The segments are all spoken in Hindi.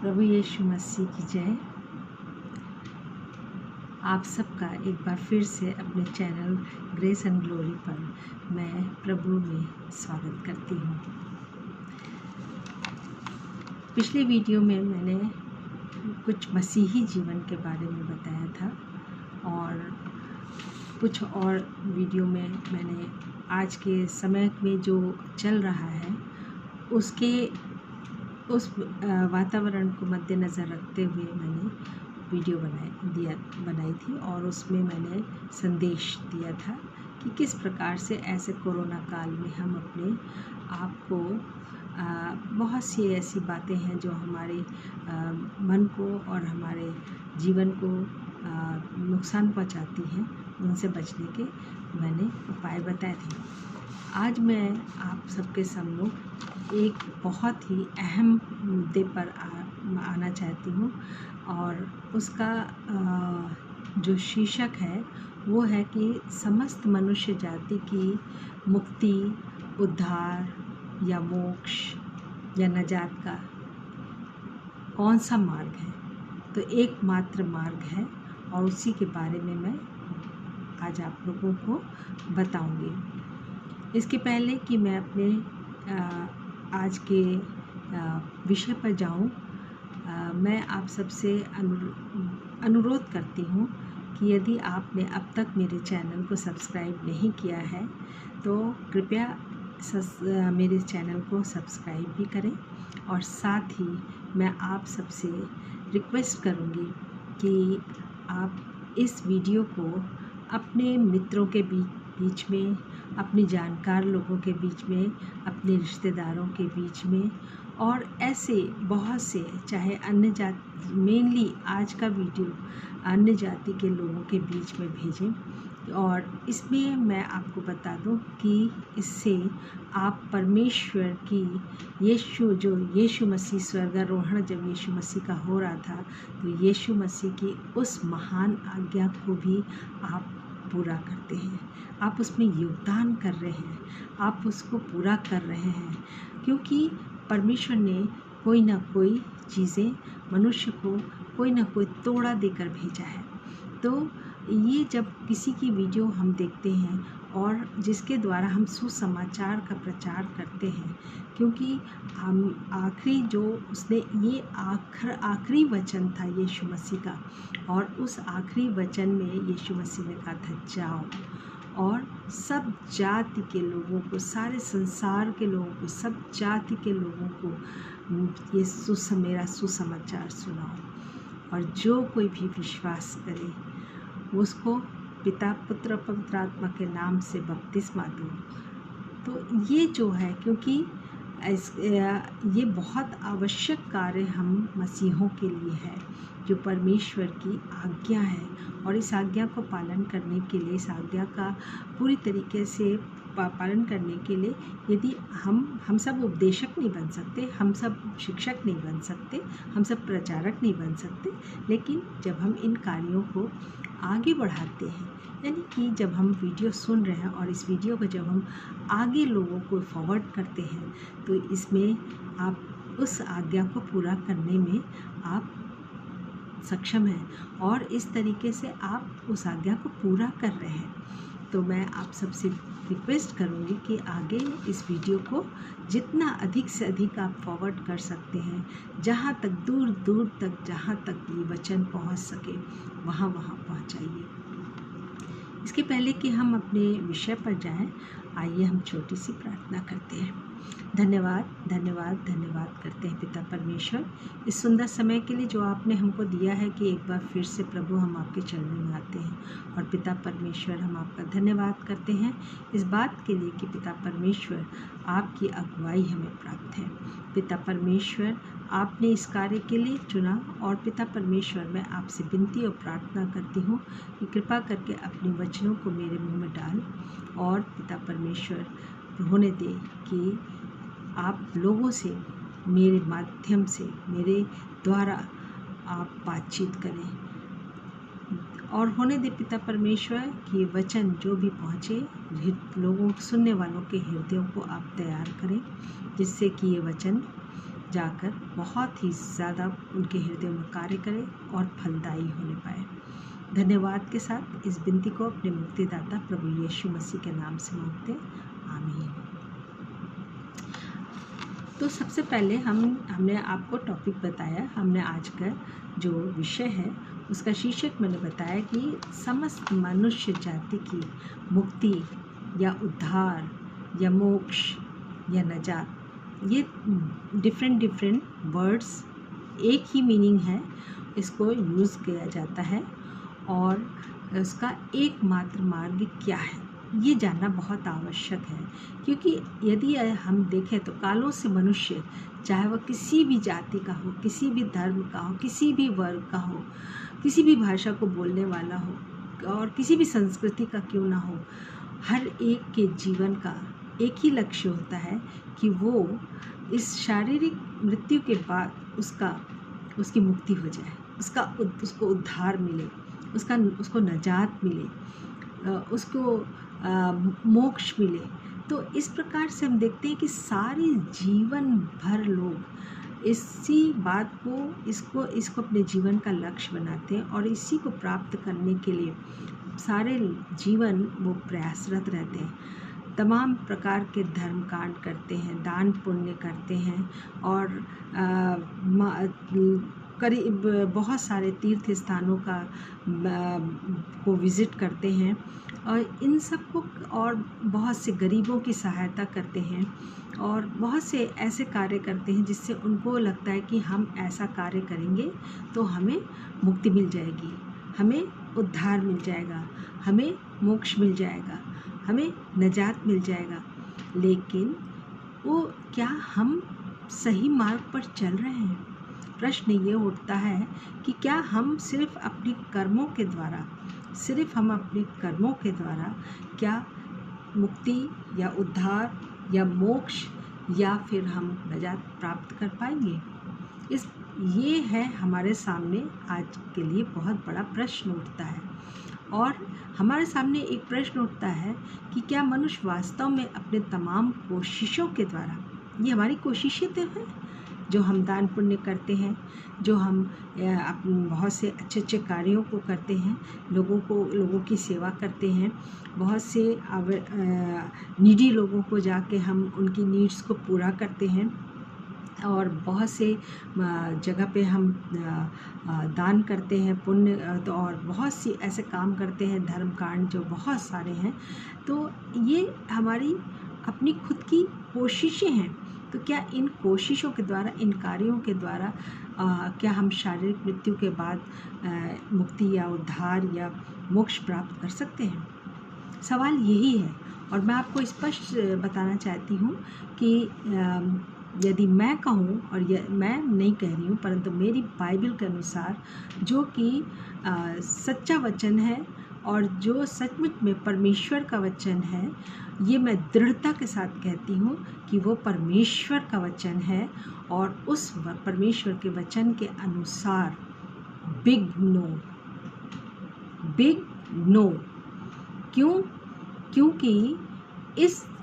प्रभु यीशु मसीह की जय। आप सबका एक बार फिर से अपने चैनल ग्रेस एंड ग्लोरी पर मैं प्रभु में स्वागत करती हूँ। पिछले वीडियो में मैंने कुछ मसीही जीवन के बारे में बताया था और कुछ और वीडियो में मैंने आज के समय में जो चल रहा है उस वातावरण को मद्देनज़र रखते हुए मैंने वीडियो बनाई थी और उसमें मैंने संदेश दिया था कि किस प्रकार से ऐसे कोरोना काल में हम अपने आप को बहुत सी ऐसी बातें हैं जो हमारे मन को और हमारे जीवन को नुकसान पहुंचाती हैं, उनसे बचने के मैंने उपाय बताए थे। आज मैं आप सबके सम्मुख एक बहुत ही अहम मुद्दे पर आना चाहती हूँ और उसका जो शीर्षक है वो है कि समस्त मनुष्य जाति की मुक्ति, उद्धार या मोक्ष या नजात का कौन सा मार्ग है। तो एकमात्र मार्ग है और उसी के बारे में मैं आज आप लोगों को बताऊंगी। इसके पहले कि मैं अपने आज के विषय पर जाऊं, मैं आप सबसे अनुरोध करती हूं कि यदि आपने अब तक मेरे चैनल को सब्सक्राइब नहीं किया है तो कृपया मेरे चैनल को सब्सक्राइब भी करें और साथ ही मैं आप सबसे रिक्वेस्ट करूंगी कि आप इस वीडियो को अपने मित्रों के बीच में, अपने जानकार लोगों के बीच में, अपने रिश्तेदारों के बीच में और ऐसे बहुत से चाहे अन्य जाति, मेनली आज का वीडियो अन्य जाति के लोगों के बीच में भेजें। और इसमें मैं आपको बता दूं कि इससे आप परमेश्वर की यीशु मसीह स्वर्गारोहण जब यीशु मसीह का हो रहा था तो यीशु मसीह की उस महान आज्ञा को भी आप पूरा करते हैं, आप उसमें योगदान कर रहे हैं, आप उसको पूरा कर रहे हैं, क्योंकि परमेश्वर ने कोई ना कोई चीज़ें मनुष्य को कोई ना कोई तोड़ा देकर भेजा है। तो ये जब किसी की वीडियो हम देखते हैं और जिसके द्वारा हम सुसमाचार का प्रचार करते हैं, क्योंकि हम आखिरी जो उसने ये आखिरी वचन था यीशु मसीह का, और उस आखिरी वचन में यीशु मसीह ने कहा था जाओ और सब जाति के लोगों को, सारे संसार के लोगों को, सब जाति के लोगों को ये मेरा सुसमाचार सुनाओ और जो कोई भी विश्वास करे उसको पिता पुत्र पवित्र आत्मा के नाम से बपतिस्मा दो। तो ये जो है, क्योंकि ये बहुत आवश्यक कार्य हम मसीहों के लिए है, जो परमेश्वर की आज्ञा है और इस आज्ञा को पालन करने के लिए, इस आज्ञा का पूरी तरीके से पालन करने के लिए यदि हम सब उपदेशक नहीं बन सकते, हम सब शिक्षक नहीं बन सकते, हम सब प्रचारक नहीं बन सकते, लेकिन जब हम इन कार्यों को आगे बढ़ाते हैं, यानी कि जब हम वीडियो सुन रहे हैं और इस वीडियो को जब हम आगे लोगों को फॉरवर्ड करते हैं तो इसमें आप उस आज्ञा को पूरा करने में आप सक्षम हैं और इस तरीके से आप उस आज्ञा को पूरा कर रहे हैं। तो मैं आप सबसे रिक्वेस्ट करूंगी कि आगे इस वीडियो को जितना अधिक से अधिक आप फॉरवर्ड कर सकते हैं, जहाँ तक दूर दूर तक, जहाँ तक ये वचन पहुँच सके वहाँ पहुँचाइए। इसके पहले कि हम अपने विषय पर जाएं, आइए हम छोटी सी प्रार्थना करते हैं। धन्यवाद धन्यवाद धन्यवाद करते हैं पिता परमेश्वर इस सुंदर समय के लिए जो आपने हमको दिया है कि एक बार फिर से प्रभु हम आपके चरणों में आते हैं। और पिता परमेश्वर हम आपका धन्यवाद करते हैं इस बात के लिए कि पिता परमेश्वर आपकी अगुवाई हमें प्राप्त है। पिता परमेश्वर आपने इस कार्य के लिए चुना और पिता परमेश्वर मैं आपसे विनती और प्रार्थना करती हूँ कि कृपा करके अपने वचनों को मेरे मुँह में डाल और पिता परमेश्वर होने दे कि आप लोगों से मेरे माध्यम से, मेरे द्वारा आप बातचीत करें और होने दे पिता परमेश्वर कि ये वचन जो भी पहुँचे लोगों, सुनने वालों के हृदयों को आप तैयार करें, जिससे कि ये वचन जाकर बहुत ही ज़्यादा उनके हृदय में कार्य करे और फलदायी होने पाए। धन्यवाद के साथ इस विनती को अपने मुक्तिदाता प्रभु यीशु मसीह के नाम से मांगते हैं, आमीन। तो सबसे पहले हमने आपको टॉपिक बताया, हमने आज का जो विषय है उसका शीर्षक मैंने बताया कि समस्त मनुष्य जाति की मुक्ति या उद्धार या मोक्ष या नजात, ये डिफरेंट वर्ड्स, एक ही मीनिंग है, इसको यूज़ किया जाता है और उसका एकमात्र मार्ग क्या है ये जानना बहुत आवश्यक है। क्योंकि यदि हम देखें तो कालों से मनुष्य, चाहे वह किसी भी जाति का हो, किसी भी धर्म का हो, किसी भी वर्ग का हो, किसी भी भाषा को बोलने वाला हो और किसी भी संस्कृति का क्यों ना हो, हर एक के जीवन का एक ही लक्ष्य होता है कि वो इस शारीरिक मृत्यु के बाद उसकी मुक्ति हो जाए, उसको उद्धार मिले, उसको नजात मिले, उसको मोक्ष मिले। तो इस प्रकार से हम देखते हैं कि सारे जीवन भर लोग इसी बात को इसको अपने जीवन का लक्ष्य बनाते हैं और इसी को प्राप्त करने के लिए सारे जीवन वो प्रयासरत रहते हैं। तमाम प्रकार के धर्म कांड करते हैं, दान पुण्य करते हैं और करीब बहुत सारे तीर्थ स्थानों को विज़िट करते हैं और इन सब को, और बहुत से गरीबों की सहायता करते हैं और बहुत से ऐसे कार्य करते हैं जिससे उनको लगता है कि हम ऐसा कार्य करेंगे तो हमें मुक्ति मिल जाएगी, हमें उद्धार मिल जाएगा, हमें मोक्ष मिल जाएगा, हमें नजात मिल जाएगा। लेकिन वो क्या हम सही मार्ग पर चल रहे हैं? प्रश्न ये उठता है कि क्या हम सिर्फ अपने कर्मों के द्वारा क्या मुक्ति या उद्धार या मोक्ष या फिर हम नजात प्राप्त कर पाएंगे? ये है हमारे सामने आज के लिए बहुत बड़ा प्रश्न उठता है। और हमारे सामने एक प्रश्न उठता है कि क्या मनुष्य वास्तव में अपने तमाम कोशिशों के द्वारा, ये हमारी कोशिशें तो हैं जो हम दान पुण्य करते हैं, जो हम बहुत से अच्छे कार्यों को करते हैं, लोगों की सेवा करते हैं, बहुत से नीडी लोगों को जाके हम उनकी नीड्स को पूरा करते हैं और बहुत से जगह पे हम दान करते हैं पुण्य, तो और बहुत सी ऐसे काम करते हैं धर्म कांड जो बहुत सारे हैं। तो ये हमारी अपनी खुद की कोशिशें हैं। तो क्या इन कोशिशों के द्वारा, इन कार्यों के द्वारा क्या हम शारीरिक मृत्यु के बाद मुक्ति या उद्धार या मोक्ष प्राप्त कर सकते हैं? सवाल यही है। और मैं आपको स्पष्ट बताना चाहती हूँ कि यदि मैं कहूँ, और मैं नहीं कह रही हूँ परंतु मेरी बाइबल के अनुसार जो कि सच्चा वचन है और जो सचमुच में परमेश्वर का वचन है, ये मैं दृढ़ता के साथ कहती हूँ कि वो परमेश्वर का वचन है और उस परमेश्वर के वचन के अनुसार बिग नो। क्योंकि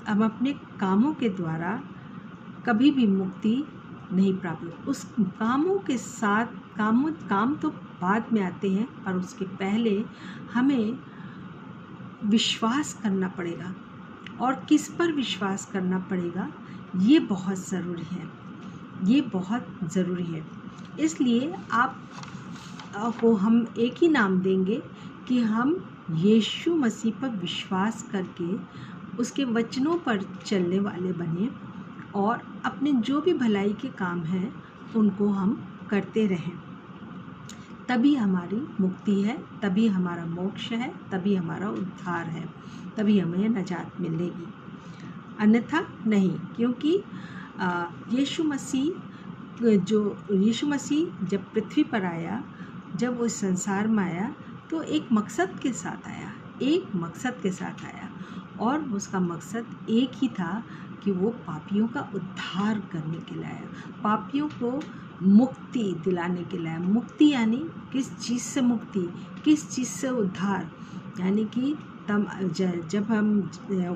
हम अपने कामों के द्वारा कभी भी मुक्ति नहीं प्राप्त। उस कामों के साथ काम तो बाद में आते हैं, पर उसके पहले हमें विश्वास करना पड़ेगा। और किस पर विश्वास करना पड़ेगा ये बहुत ज़रूरी है। इसलिए आपको हम एक ही नाम देंगे कि हम यीशु मसीह पर विश्वास करके उसके वचनों पर चलने वाले बने और अपने जो भी भलाई के काम हैं उनको हम करते रहें। तभी हमारी मुक्ति है, तभी हमारा मोक्ष है, तभी हमारा उद्धार है, तभी हमें नजात मिलेगी, अन्यथा नहीं। क्योंकि यीशु मसीह जब पृथ्वी पर आया, जब वो संसार में आया तो एक मकसद के साथ आया और उसका मकसद एक ही था कि वो पापियों का उद्धार करने के लिए आया, पापियों को मुक्ति दिलाने के लिए। मुक्ति यानी किस चीज़ से मुक्ति, किस चीज़ से उद्धार, यानी कि जब हम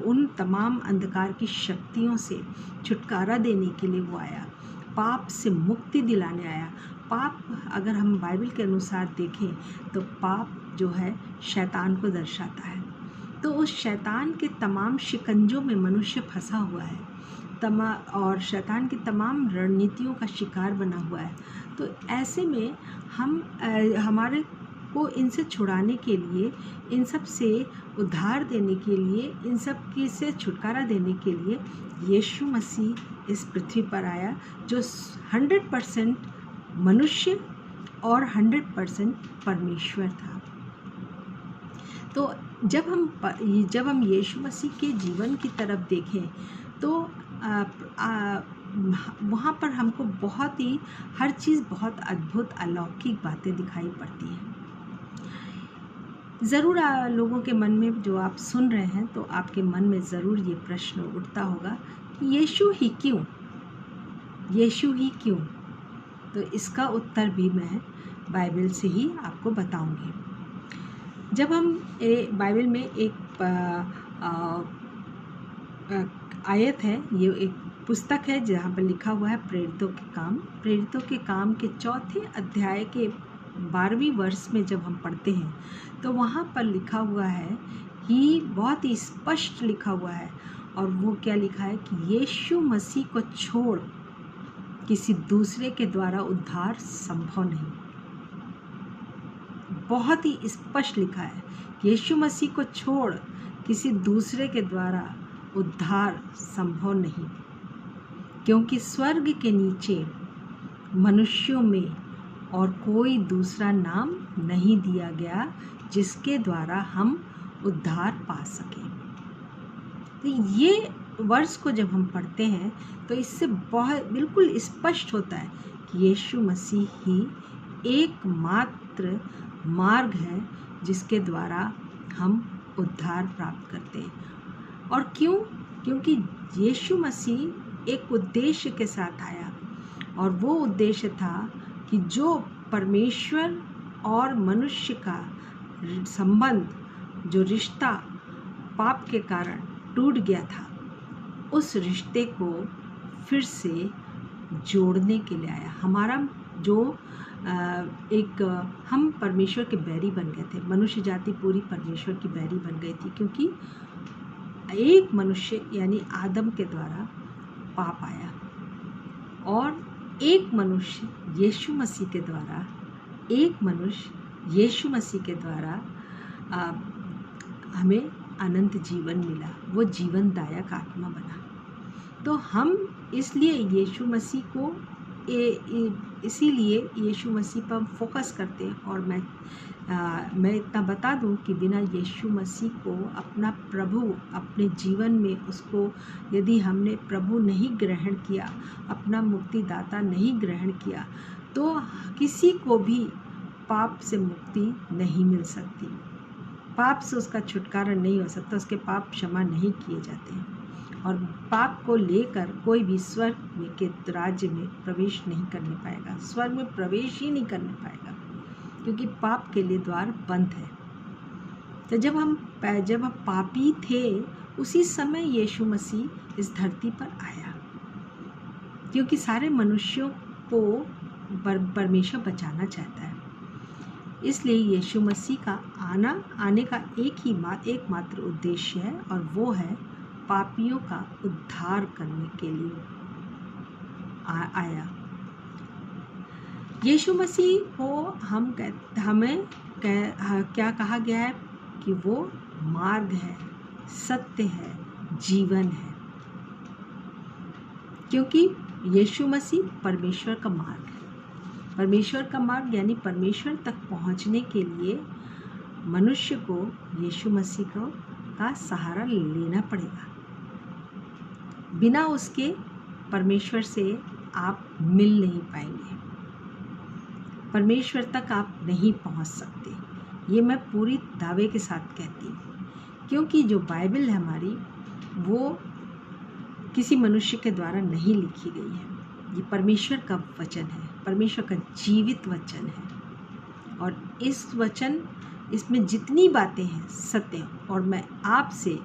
उन तमाम अंधकार की शक्तियों से छुटकारा देने के लिए वो आया। पाप से मुक्ति दिलाने आया। पाप अगर हम बाइबल के अनुसार देखें तो पाप जो है शैतान को दर्शाता है। तो उस शैतान के तमाम शिकंजों में मनुष्य फंसा हुआ है, और शैतान की तमाम रणनीतियों का शिकार बना हुआ है। तो ऐसे में हम हमारे को इनसे छुड़ाने के लिए, इन सब से उद्धार देने के लिए, इन सब की से छुटकारा देने के लिए यीशु मसीह इस पृथ्वी पर आया, जो 100% मनुष्य और 100% परमेश्वर था। तो जब हम यीशु मसीह के जीवन की तरफ देखें तो वहाँ पर हमको बहुत ही हर चीज़ बहुत अद्भुत अलौकिक बातें दिखाई पड़ती हैं। ज़रूर लोगों के मन में, जो आप सुन रहे हैं, तो आपके मन में ज़रूर ये प्रश्न उठता होगा कि यीशु ही क्यों, यीशु ही क्यों? तो इसका उत्तर भी मैं बाइबल से ही आपको बताऊंगी। जब हम बाइबल में एक आयत है, ये एक पुस्तक है जहाँ पर लिखा हुआ है प्रेरितों के काम। प्रेरितों के काम के 4थे अध्याय के 12वीं वर्ष में जब हम पढ़ते हैं तो वहाँ पर लिखा हुआ है कि बहुत ही स्पष्ट लिखा हुआ है, और वो क्या लिखा है कि यीशु मसीह को छोड़ किसी दूसरे के द्वारा उद्धार संभव नहीं। बहुत ही स्पष्ट लिखा है, यीशु मसीह को छोड़ किसी दूसरे के द्वारा उद्धार संभव नहीं, क्योंकि स्वर्ग के नीचे मनुष्यों में और कोई दूसरा नाम नहीं दिया गया जिसके द्वारा हम उद्धार पा सकें। तो ये वर्ष को जब हम पढ़ते हैं तो इससे बहुत बिल्कुल स्पष्ट होता है कि यीशु मसीह ही एकमात्र मार्ग है जिसके द्वारा हम उद्धार प्राप्त करते हैं। और क्यों? क्योंकि यीशु मसीह एक उद्देश्य के साथ आया, और वो उद्देश्य था कि जो परमेश्वर और मनुष्य का संबंध, जो रिश्ता पाप के कारण टूट गया था, उस रिश्ते को फिर से जोड़ने के लिए आया। हमारा जो हम परमेश्वर के बैरी बन गए थे, मनुष्य जाति पूरी परमेश्वर की बैरी बन गई थी, क्योंकि एक मनुष्य यानी आदम के द्वारा पाप आया, और एक मनुष्य यीशु मसीह के द्वारा, एक मनुष्य यीशु मसीह के द्वारा हमें अनंत जीवन मिला, वो जीवनदायक आत्मा बना। तो हम इसलिए यीशु मसीह को इसीलिए यीशु मसीह पर फोकस करते हैं। और मैं इतना बता दूं कि बिना यीशु मसीह को अपना प्रभु अपने जीवन में, उसको यदि हमने प्रभु नहीं ग्रहण किया, अपना मुक्तिदाता नहीं ग्रहण किया, तो किसी को भी पाप से मुक्ति नहीं मिल सकती, पाप से उसका छुटकारा नहीं हो सकता, उसके पाप क्षमा नहीं किए जाते हैं। और पाप को लेकर कोई भी स्वर्ग के राज्य में प्रवेश नहीं करने पाएगा, स्वर्ग में प्रवेश ही नहीं करने पाएगा, क्योंकि पाप के लिए द्वार बंद है। तो जब हम पापी थे, उसी समय यीशु मसीह इस धरती पर आया, क्योंकि सारे मनुष्यों को परमेश्वर बचाना चाहता है। इसलिए यीशु मसीह का आने का एकमात्र उद्देश्य है, और वो है पापियों का उद्धार करने के लिए आया। यीशु मसीह को हमें क्या कहा गया है कि वो मार्ग है, सत्य है, जीवन है, क्योंकि यीशु मसीह परमेश्वर का मार्ग है। परमेश्वर का मार्ग यानी परमेश्वर तक पहुंचने के लिए मनुष्य को यीशु मसीह का सहारा लेना पड़ेगा। बिना उसके परमेश्वर से आप मिल नहीं पाएंगे, परमेश्वर तक आप नहीं पहुंच सकते। ये मैं पूरी दावे के साथ कहती हूँ, क्योंकि जो बाइबल है हमारी, वो किसी मनुष्य के द्वारा नहीं लिखी गई है। ये परमेश्वर का वचन है, परमेश्वर का जीवित वचन है, और इसमें जितनी बातें हैं सत्य हैं। और मैं आपसे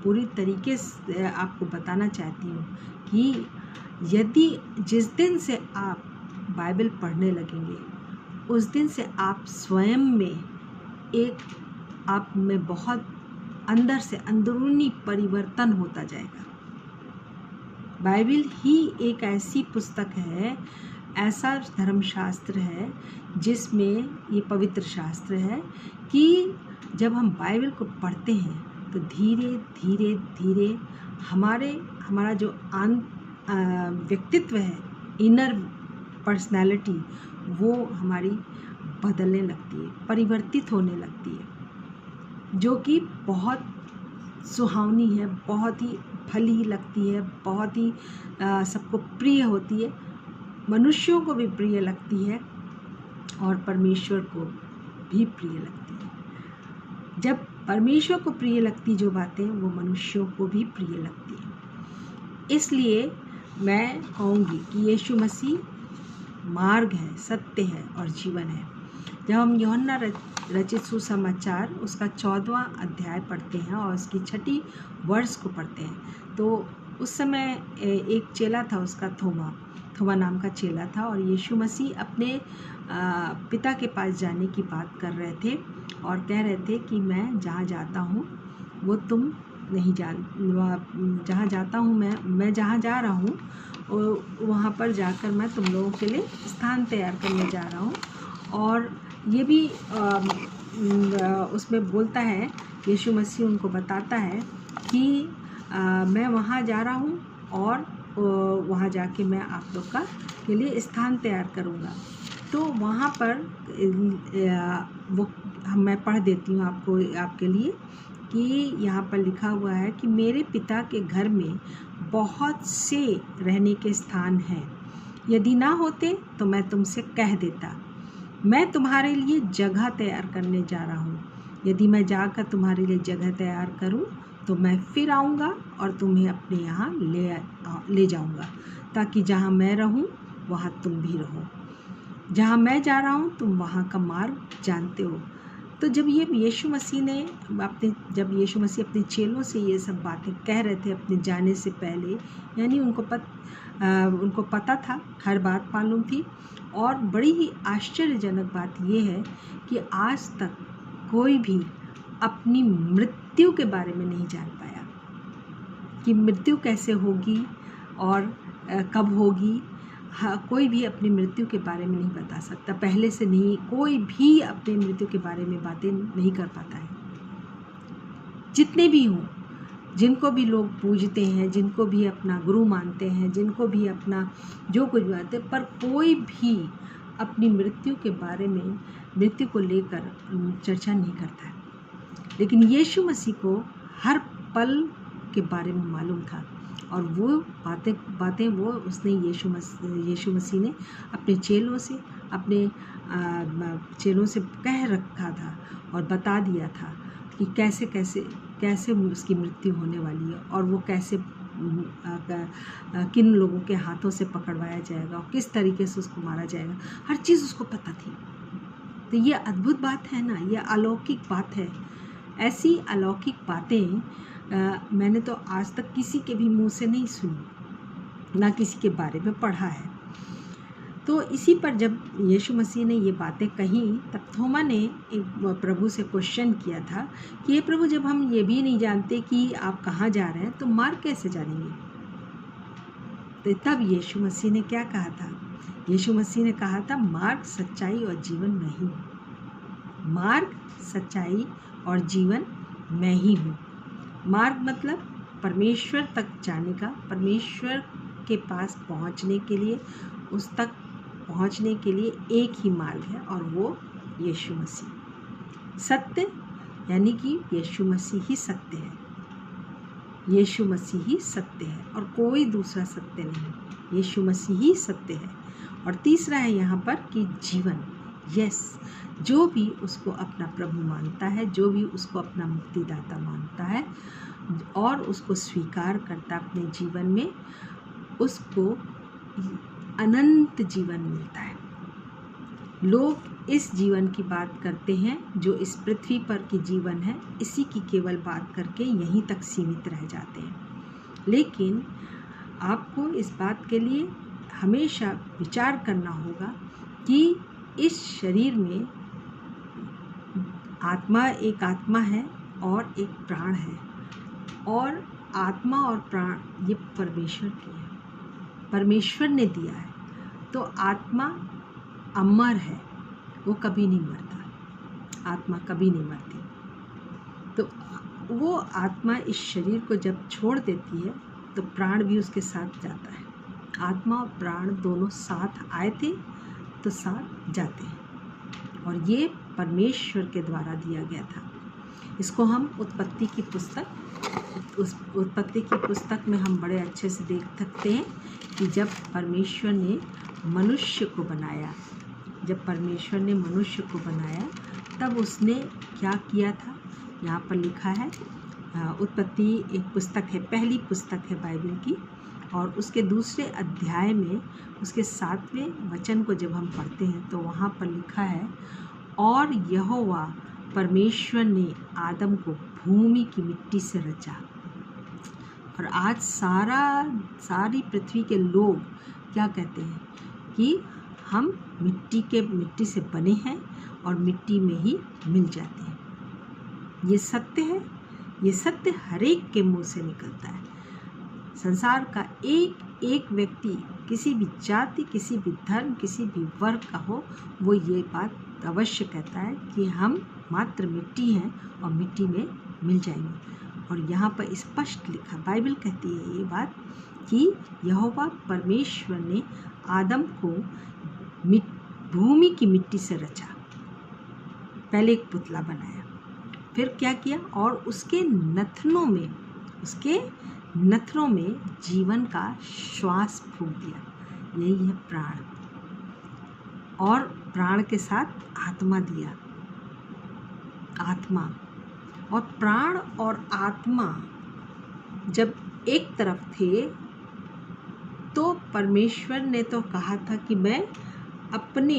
पूरी तरीके से आपको बताना चाहती हूँ कि यदि जिस दिन से आप बाइबल पढ़ने लगेंगे उस दिन से आप स्वयं में एक आप में बहुत अंदर से अंदरूनी परिवर्तन होता जाएगा। बाइबल ही एक ऐसी पुस्तक है, ऐसा धर्मशास्त्र है जिसमें ये पवित्र शास्त्र है कि जब हम बाइबल को पढ़ते हैं तो धीरे धीरे धीरे हमारा जो व्यक्तित्व है, इनर पर्सनैलिटी, वो हमारी बदलने लगती है, परिवर्तित होने लगती है, जो कि बहुत सुहावनी है, बहुत ही भली लगती है, बहुत ही सबको प्रिय होती है, मनुष्यों को भी प्रिय लगती है और परमेश्वर को भी प्रिय लगती है। जब परमेश्वर को प्रिय लगती जो बातें, वो मनुष्यों को भी प्रिय लगती है। इसलिए मैं कहूँगी कि यीशु मसीह मार्ग है, सत्य है और जीवन है। जब हम यूहन्ना रचित सुसमाचार उसका 14वां अध्याय पढ़ते हैं और उसकी 6ठी वर्ष को पढ़ते हैं, तो उस समय एक चेला था, उसका थोमा नाम का चेला था, और यीशु मसीह अपने पिता के पास जाने की बात कर रहे थे और कह रहे थे कि मैं जहाँ जाता हूँ वो तुम नहीं जहाँ जाता हूँ मैं जहाँ जा रहा हूँ वहाँ पर जाकर मैं तुम लोगों के लिए स्थान तैयार करने जा रहा हूँ। और ये भी उसमें बोलता है, यीशु मसीह उनको बताता है कि मैं वहाँ जा रहा हूँ और वहाँ जाके मैं आप लोग के लिए स्थान तैयार करूँगा। तो वहाँ पर मैं पढ़ देती हूँ आपके लिए कि यहाँ पर लिखा हुआ है कि मेरे पिता के घर में बहुत से रहने के स्थान हैं, यदि ना होते तो मैं तुमसे कह देता। मैं तुम्हारे लिए जगह तैयार करने जा रहा हूँ। यदि मैं जाकर तुम्हारे लिए जगह तैयार करूँ तो मैं फिर आऊँगा और तुम्हें अपने यहाँ ले जाऊँगा, ताकि जहाँ मैं रहूँ वहाँ तुम भी रहो। जहाँ मैं जा रहा हूँ तुम वहाँ का मार्ग जानते हो। तो जब यीशु मसीह अपने चेलों से ये सब बातें कह रहे थे अपने जाने से पहले, यानी उनको पता था, हर बात मालूम थी। और बड़ी ही आश्चर्यजनक बात ये है कि आज तक कोई भी अपनी मृत्यु के बारे में नहीं जान पाया कि मृत्यु कैसे होगी और कब होगी। कोई भी अपनी मृत्यु के बारे में नहीं बता सकता, पहले से नहीं, कोई भी अपनी मृत्यु के बारे में बातें नहीं कर पाता है। जितने भी हों, जिनको भी लोग पूजते हैं, जिनको भी अपना गुरु मानते हैं, जिनको भी अपना जो कुछ मानते हैं, पर कोई भी अपनी मृत्यु के बारे में, मृत्यु को लेकर चर्चा नहीं करता है। लेकिन यीशु मसीह को हर पल के बारे में मालूम था और वो बातें वो उसने यीशु मसीह ने अपने चेलों से कह रखा था और बता दिया था कि कैसे उसकी मृत्यु होने वाली है और वो कैसे किन लोगों के हाथों से पकड़वाया जाएगा और किस तरीके से उसको मारा जाएगा। हर चीज़ उसको पता थी। तो ये अद्भुत बात है ना, ये अलौकिक बात है। ऐसी अलौकिक बातें मैंने तो आज तक किसी के भी मुंह से नहीं सुनी, ना किसी के बारे में पढ़ा है। तो इसी पर जब यीशु मसीह ने ये बातें कही, तब थोमा ने एक प्रभु से क्वेश्चन किया था कि ये प्रभु, जब हम ये भी नहीं जानते कि आप कहाँ जा रहे हैं तो मार्ग कैसे जानेंगे। तो तब यीशु मसीह ने क्या कहा था? यीशु मसीह ने कहा था, मार्ग, सच्चाई और जीवन मैं ही हूँ। मार्ग, सच्चाई और जीवन मैं ही हूँ। मार्ग मतलब परमेश्वर तक जाने का, परमेश्वर के पास पहुँचने के लिए, उस तक पहुँचने के लिए एक ही मार्ग है और वो यीशु मसीह। सत्य यानी कि यीशु मसीह ही सत्य है। यीशु मसीह ही सत्य है और कोई दूसरा सत्य नहीं, यीशु मसीह ही सत्य है। और तीसरा है यहाँ पर कि जीवन। यस, जो भी उसको अपना प्रभु मानता है, जो भी उसको अपना मुक्तिदाता मानता है और उसको स्वीकार करता अपने जीवन में, उसको अनंत जीवन मिलता है। लोग इस जीवन की बात करते हैं जो इस पृथ्वी पर की जीवन है, इसी की केवल बात करके यहीं तक सीमित रह जाते हैं। लेकिन आपको इस बात के लिए हमेशा विचार करना होगा कि इस शरीर में एक आत्मा है और एक प्राण है, और आत्मा और प्राण ये परमेश्वर की है, परमेश्वर ने दिया है। तो आत्मा अमर है, वो कभी नहीं मरता, आत्मा कभी नहीं मरती। तो वो आत्मा इस शरीर को जब छोड़ देती है तो प्राण भी उसके साथ जाता है। आत्मा और प्राण दोनों साथ आए थे तो साथ जाते हैं, और ये परमेश्वर के द्वारा दिया गया था। इसको हम उत्पत्ति की पुस्तक में हम बड़े अच्छे से देख सकते हैं कि जब परमेश्वर ने मनुष्य को बनाया, तब उसने क्या किया था। यहाँ पर लिखा है, उत्पत्ति एक पुस्तक है, पहली पुस्तक है बाइबल की, और उसके दूसरे अध्याय में उसके 7वें वचन को जब हम पढ़ते हैं तो वहाँ पर लिखा है, और यहोवा परमेश्वर ने आदम को भूमि की मिट्टी से रचा। और आज सारी पृथ्वी के लोग क्या कहते हैं कि हम मिट्टी से बने हैं और मिट्टी में ही मिल जाते हैं। ये सत्य है, ये सत्य हर एक के मुंह से निकलता है। संसार का एक व्यक्ति, किसी भी जाति, किसी भी धर्म, किसी भी वर्ग का हो, वो ये बात अवश्य कहता है कि हम मात्र मिट्टी हैं और मिट्टी में मिल जाएंगे। और यहाँ पर स्पष्ट लिखा, बाइबल कहती है ये बात कि यहोवा परमेश्वर ने आदम को भूमि की मिट्टी से रचा। पहले एक पुतला बनाया, फिर क्या किया, और उसके नथनों में जीवन का श्वास फूंक दिया। यही है प्राण, और प्राण के साथ आत्मा दिया। आत्मा और प्राण और आत्मा जब एक तरफ थे तो परमेश्वर ने तो कहा था कि मैं अपने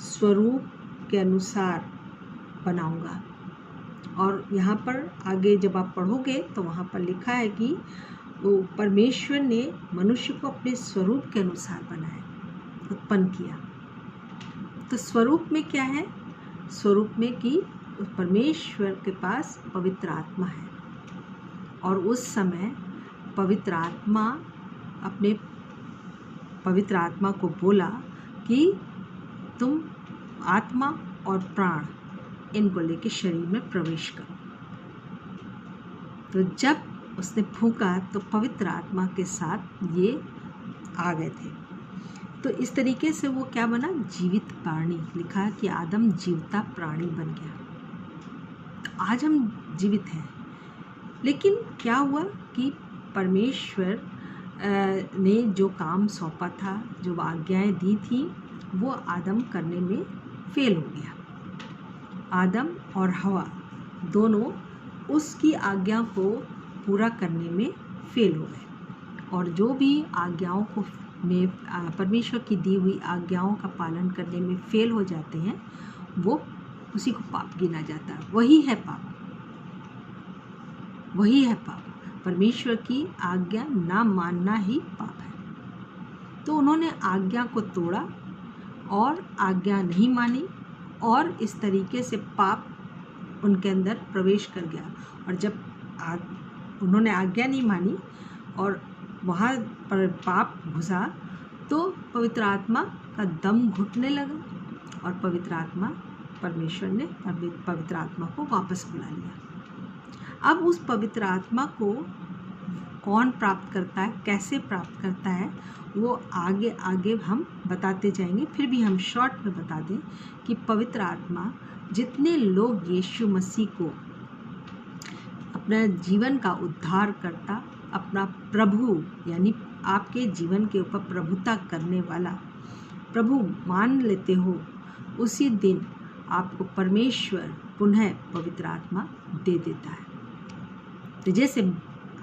स्वरूप के अनुसार बनाऊंगा। और यहाँ पर आगे जब आप पढ़ोगे तो वहाँ पर लिखा है कि वो परमेश्वर ने मनुष्य को अपने स्वरूप के अनुसार बनाया, उत्पन्न किया। तो स्वरूप में क्या है? स्वरूप में कि परमेश्वर के पास पवित्र आत्मा है, और उस समय पवित्र आत्मा को बोला कि तुम आत्मा और प्राण इनको लेके शरीर में प्रवेश करो। तो जब उसने फूंका तो पवित्र आत्मा के साथ ये आ गए थे। तो इस तरीके से वो क्या बना? जीवित प्राणी। लिखा है कि आदम जीवता प्राणी बन गया। आज हम जीवित हैं, लेकिन क्या हुआ कि परमेश्वर ने जो काम सौंपा था, जो आज्ञाएं दी थी, वो आदम करने में फेल हो गया। आदम और हवा दोनों उसकी आज्ञा को पूरा करने में फेल हो गए, और जो भी आज्ञाओं को में परमेश्वर की दी हुई आज्ञाओं का पालन करने में फेल हो जाते हैं, वो उसी को पाप गिना जाता है। वही है पाप। परमेश्वर की आज्ञा ना मानना ही पाप है। तो उन्होंने आज्ञा को तोड़ा और आज्ञा नहीं मानी, और इस तरीके से पाप उनके अंदर प्रवेश कर गया। और जब उन्होंने आज्ञा नहीं मानी और वहाँ पर पाप घुसा, तो पवित्र आत्मा का दम घुटने लगा, और पवित्र आत्मा को वापस बुला लिया। अब उस पवित्र आत्मा को कौन प्राप्त करता है, कैसे प्राप्त करता है, वो आगे हम बताते जाएंगे। फिर भी हम शॉर्ट में बता दें कि पवित्र आत्मा, जितने लोग यीशु मसीह को अपना जीवन का उद्धार करता, अपना प्रभु यानी आपके जीवन के ऊपर प्रभुता करने वाला प्रभु मान लेते हो, उसी दिन आपको परमेश्वर पुनः पवित्र आत्मा दे देता है। तो जैसे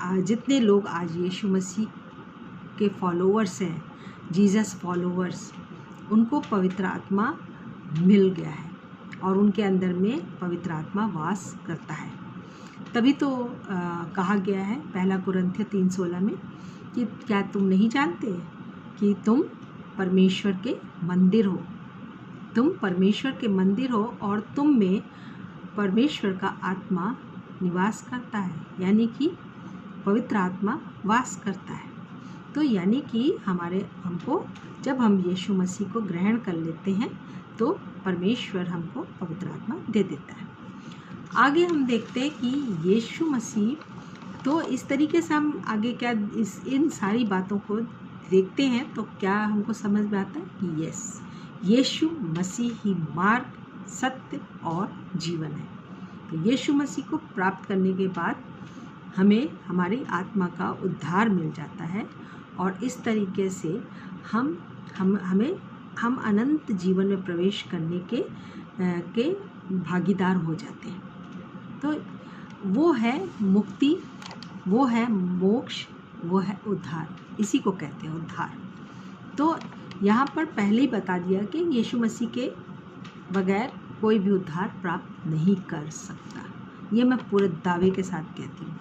जितने लोग आज यीशु मसीह के फॉलोअर्स हैं, जीसस फॉलोअर्स, उनको पवित्र आत्मा मिल गया है और उनके अंदर में पवित्र आत्मा वास करता है। तभी तो कहा गया है 1 कुरिन्थियों 3:16 में कि क्या तुम नहीं जानते कि तुम परमेश्वर के मंदिर हो, तुम परमेश्वर के मंदिर हो और तुम में परमेश्वर का आत्मा निवास करता है, यानी कि पवित्र आत्मा वास करता है। तो यानी कि हमको जब हम यीशु मसीह को ग्रहण कर लेते हैं तो परमेश्वर हमको पवित्र आत्मा दे देता है। आगे हम देखते हैं कि यीशु मसीह, तो इस तरीके से हम आगे क्या इन सारी बातों को देखते हैं तो क्या हमको समझ में आता है कि यीशु मसीह ही मार्ग, सत्य और जीवन है। तो यीशु मसीह को प्राप्त करने के बाद हमें हमारी आत्मा का उद्धार मिल जाता है और इस तरीके से हम अनंत जीवन में प्रवेश करने के भागीदार हो जाते हैं। तो वो है मुक्ति, वो है मोक्ष, वो है उद्धार, इसी को कहते हैं उद्धार। तो यहाँ पर पहले ही बता दिया कि यीशु मसीह के बगैर कोई भी उद्धार प्राप्त नहीं कर सकता, ये मैं पूरे दावे के साथ कहती हूँ।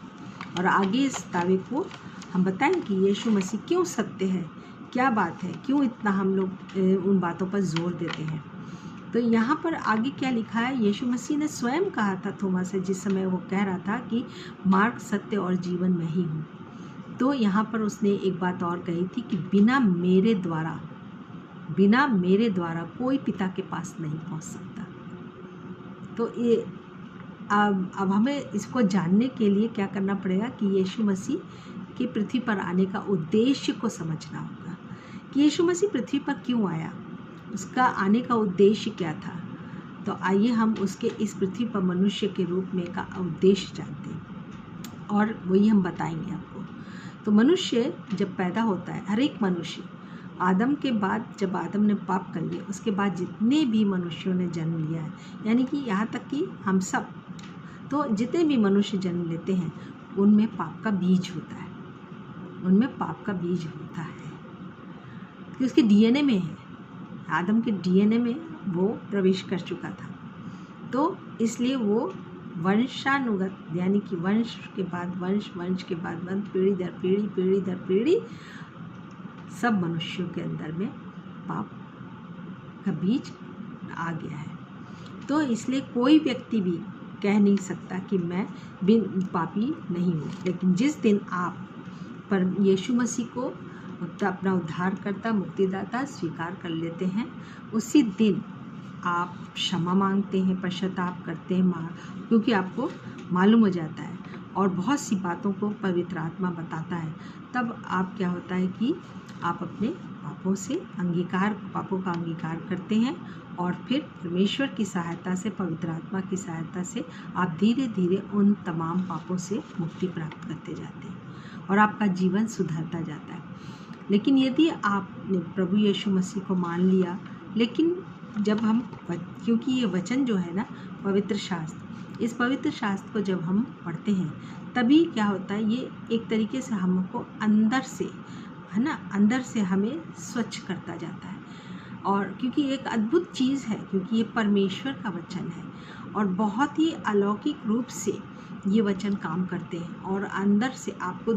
और आगे इस दावे को हम बताएं कि यीशु मसीह क्यों सत्य है, क्या बात है, क्यों इतना हम लोग उन बातों पर जोर देते हैं। तो यहाँ पर आगे क्या लिखा है, यीशु मसीह ने स्वयं कहा था थोमा से, जिस समय वो कह रहा था कि मार्ग, सत्य और जीवन मैं ही हूँ। तो यहाँ पर उसने एक बात और कही थी कि बिना मेरे द्वारा कोई पिता के पास नहीं पहुँच सकता। तो ये अब हमें इसको जानने के लिए क्या करना पड़ेगा कि यीशु मसीह के पृथ्वी पर आने का उद्देश्य को समझना होगा कि यीशु मसीह पृथ्वी पर क्यों आया, उसका आने का उद्देश्य क्या था। तो आइए हम उसके इस पृथ्वी पर मनुष्य के रूप में का उद्देश्य जानते हैं और वही हम बताएंगे आपको। तो मनुष्य जब पैदा होता है, हर एक मनुष्य आदम के बाद, जब आदम ने पाप कर लिया उसके बाद जितने भी मनुष्यों ने जन्म लिया है, यानी कि यहाँ तक कि हम सब, तो जितने भी मनुष्य जन्म लेते हैं उनमें पाप का बीज होता है, उनमें पाप का बीज होता है कि उसके डीएनए में है, आदम के डीएनए में वो प्रवेश कर चुका था। तो इसलिए वो वंशानुगत, यानी कि वंश के बाद वंश, वंश के बाद वंश, पीढ़ी दर पीढ़ी, पीढ़ी दर पीढ़ी सब मनुष्यों के अंदर में पाप का बीज आ गया है। तो इसलिए कोई व्यक्ति भी कह नहीं सकता कि मैं बिन पापी नहीं हूँ। लेकिन जिस दिन आप पर यीशु मसीह को अपना उद्धारकर्ता, मुक्तिदाता स्वीकार कर लेते हैं, उसी दिन आप क्षमा मांगते हैं, पश्चाताप करते हैं, क्योंकि आपको मालूम हो जाता है और बहुत सी बातों को पवित्र आत्मा बताता है। तब आप क्या होता है कि आप अपने पापों का अंगीकार करते हैं और फिर परमेश्वर की सहायता से, पवित्र आत्मा की सहायता से आप धीरे धीरे उन तमाम पापों से मुक्ति प्राप्त करते जाते हैं और आपका जीवन सुधरता जाता है। लेकिन यदि आपने प्रभु यीशु मसीह को मान लिया, लेकिन जब हम, क्योंकि ये वचन जो है ना, पवित्र शास्त्र, इस पवित्र शास्त्र को जब हम पढ़ते हैं तभी क्या होता है, ये एक तरीके से हमको अंदर से, है ना, अंदर से हमें स्वच्छ करता जाता है। और क्योंकि एक अद्भुत चीज़ है, क्योंकि ये परमेश्वर का वचन है और बहुत ही अलौकिक रूप से ये वचन काम करते हैं और अंदर से आपको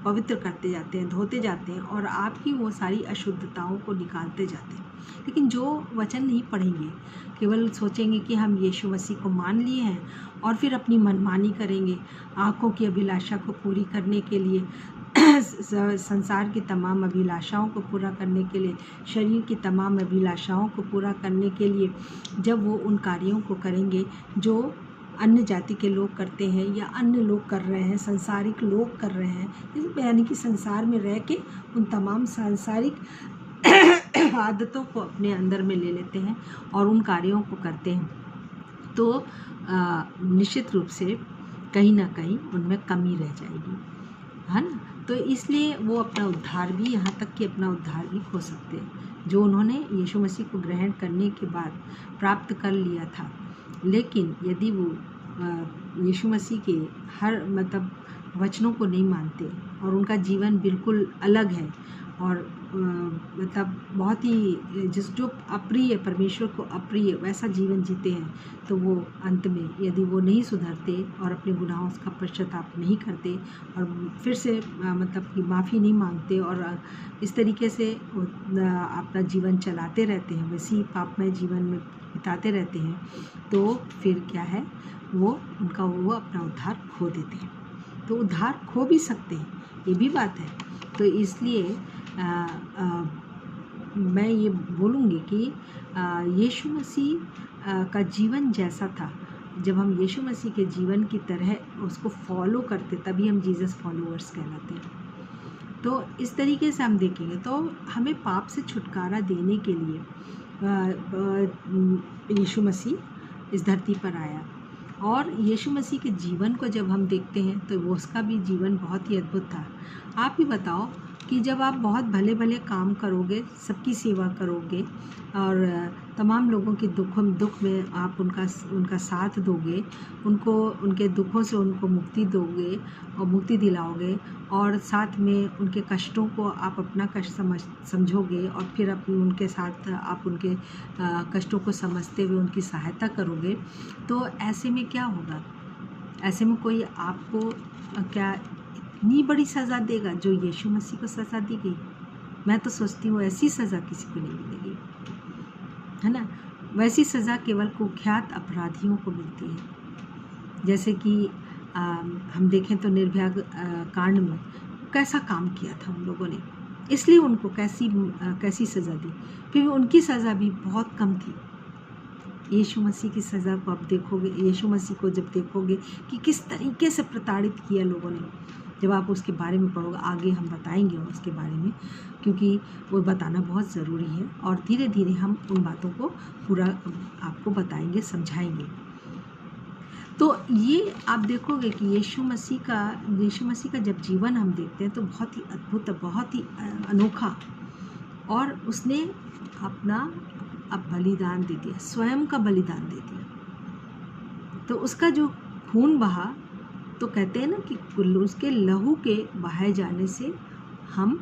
पवित्र करते जाते हैं, धोते जाते हैं और आपकी वो सारी अशुद्धताओं को निकालते जाते हैं। लेकिन जो वचन नहीं पढ़ेंगे, केवल सोचेंगे कि हम यीशु मसीह को मान लिए हैं और फिर अपनी मनमानी करेंगे, आँखों की अभिलाषा को पूरी करने के लिए, संसार की तमाम अभिलाषाओं को पूरा करने के लिए, शरीर की तमाम अभिलाषाओं को पूरा करने के लिए, जब वो उन कार्यों को करेंगे जो अन्य जाति के लोग करते हैं या अन्य लोग कर रहे हैं, संसारिक लोग कर रहे हैं, यानी कि संसार में रह के उन तमाम सांसारिक आदतों को अपने अंदर में ले लेते हैं और उन कार्यों को करते हैं, तो निश्चित रूप से कहीं ना कहीं उनमें कमी रह जाएगी, है ना। तो इसलिए वो अपना उद्धार भी, यहाँ तक कि अपना उद्धार भी खो सकते हैं जो उन्होंने यीशु मसीह को ग्रहण करने के बाद प्राप्त कर लिया था। लेकिन यदि वो यीशु मसीह के हर वचनों को नहीं मानते और उनका जीवन बिल्कुल अलग है और मतलब बहुत ही जो अप्रिय, परमेश्वर को अप्रिय वैसा जीवन जीते हैं, तो वो अंत में यदि वो नहीं सुधरते और अपने गुनाहों का पश्चाताप नहीं करते और फिर से मतलब कि माफ़ी नहीं मांगते और इस तरीके से अपना जीवन चलाते रहते हैं, वैसे ही पापमय जीवन में बिताते रहते हैं, तो फिर क्या है, वो अपना उद्धार खो देते हैं। तो उद्धार खो भी सकते हैं, ये भी बात है। तो इसलिए मैं ये बोलूँगी कि यीशु मसीह का जीवन जैसा था, जब हम यीशु मसीह के जीवन की तरह उसको फॉलो करते, तभी हम जीसस फॉलोअर्स कहलाते हैं। तो इस तरीके से हम देखेंगे तो हमें पाप से छुटकारा देने के लिए यीशु मसीह इस धरती पर आया। और यीशु मसीह के जीवन को जब हम देखते हैं तो वो उसका भी जीवन बहुत ही अद्भुत था। आप ही बताओ कि जब आप बहुत भले भले काम करोगे, सबकी सेवा करोगे और तमाम लोगों के दुख में आप उनका साथ दोगे, उनके दुखों से उनको मुक्ति दोगे और मुक्ति दिलाओगे, और साथ में उनके कष्टों को आप अपना कष्ट समझोगे और फिर उनके साथ आप उनके कष्टों को समझते हुए उनकी सहायता करोगे, तो ऐसे में क्या होगा? ऐसे में कोई आपको क्या इतनी बड़ी सज़ा देगा जो यीशु मसीह को सज़ा दी गई? मैं तो सोचती हूँ ऐसी सज़ा किसी को नहीं मिलेगी, है ना। वैसी सज़ा केवल कुख्यात अपराधियों को मिलती है। जैसे कि हम देखें तो निर्भया कांड में कैसा काम किया था उन लोगों ने, इसलिए उनको कैसी सज़ा दी। फिर उनकी सज़ा भी बहुत कम थी। यीशु मसीह की सज़ा को आप देखोगे, यीशु मसीह को जब देखोगे कि किस तरीके से प्रताड़ित किया लोगों ने, जब आप उसके बारे में पढ़ोगे, आगे हम बताएंगे उसके बारे में, क्योंकि वो बताना बहुत ज़रूरी है और धीरे धीरे हम उन बातों को पूरा आपको बताएंगे, समझाएंगे। तो ये आप देखोगे कि यीशु मसीह का जब जीवन हम देखते हैं तो बहुत ही अद्भुत, बहुत ही अनोखा, और उसने अपना बलिदान दे दिया, स्वयं का बलिदान दे दिया। तो उसका जो खून बहा, तो कहते हैं ना कि उसके लहू के बहाए जाने से हम